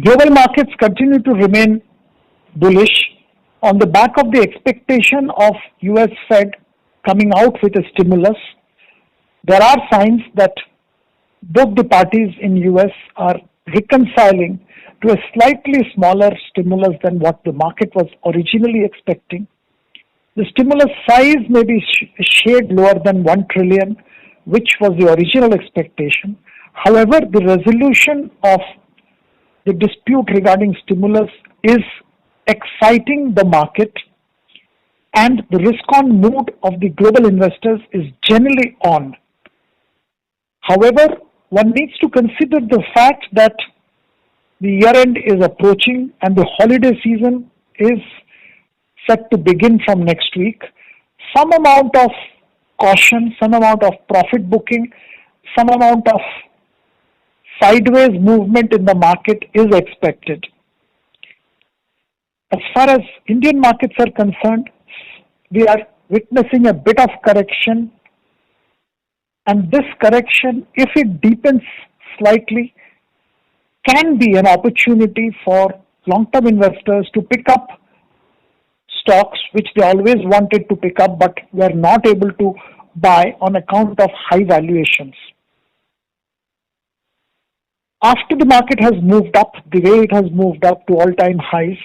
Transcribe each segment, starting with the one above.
Global markets continue to remain bullish on the back of the expectation of US Fed coming out with a stimulus. There are signs that both the parties in US are reconciling to a slightly smaller stimulus than what the market was originally expecting. The stimulus size may be a shade lower than 1 trillion, which was the original expectation. However, the resolution of the dispute regarding stimulus is exciting the market, and the risk-on mood of the global investors is generally on. However, one needs to consider the fact that the year-end is approaching and the holiday season is set to begin from next week. Some amount of caution, some amount of profit booking, some amount of sideways movement in the market is expected. As far as Indian markets are concerned, we are witnessing a bit of correction, and this correction, if it deepens slightly, can be an opportunity for long-term investors to pick up stocks which they always wanted to pick up but were not able to buy on account of high valuations. After the market has moved up the way it has moved up to all-time highs,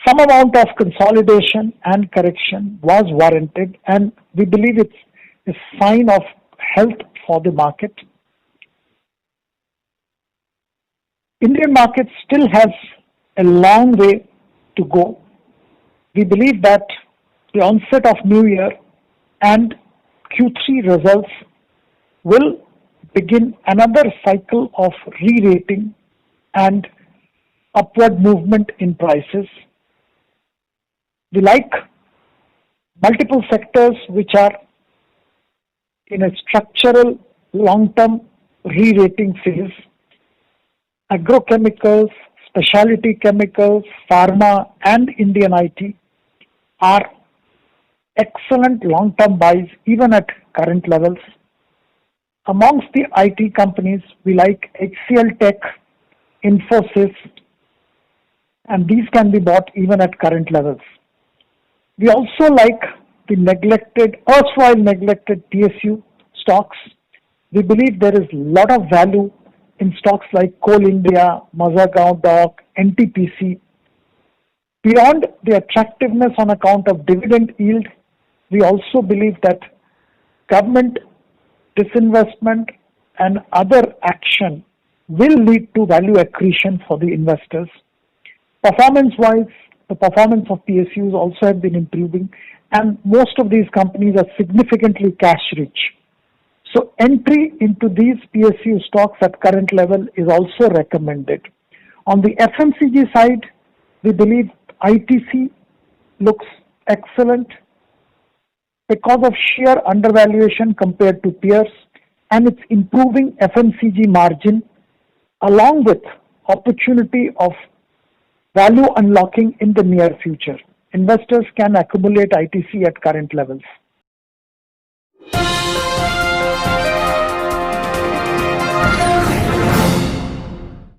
some amount of consolidation and correction was warranted, and we believe it's a sign of health for the market. Indian market still has a long way to go. We believe that the onset of New Year and Q3 results will begin another cycle of re-rating and upward movement in prices. We like multiple sectors which are in a structural long-term re-rating phase. Agrochemicals, specialty chemicals, pharma and Indian IT are excellent long-term buys even at current levels. Amongst the IT companies, we like HCL Tech, Infosys, and these can be bought even at current levels. We also like the erstwhile neglected PSU stocks. We believe there is a lot of value in stocks like Coal India, Mazagon Dock, NTPC. Beyond the attractiveness on account of dividend yield, we also believe that government disinvestment and other action will lead to value accretion for the investors. Performance-wise, the performance of PSUs also have been improving, and most of these companies are significantly cash-rich. So entry into these PSU stocks at current level is also recommended. On the FMCG side, we believe ITC looks excellent because of sheer undervaluation compared to peers and its improving FMCG margin, along with opportunity of value unlocking in the near future. Investors can accumulate ITC at current levels.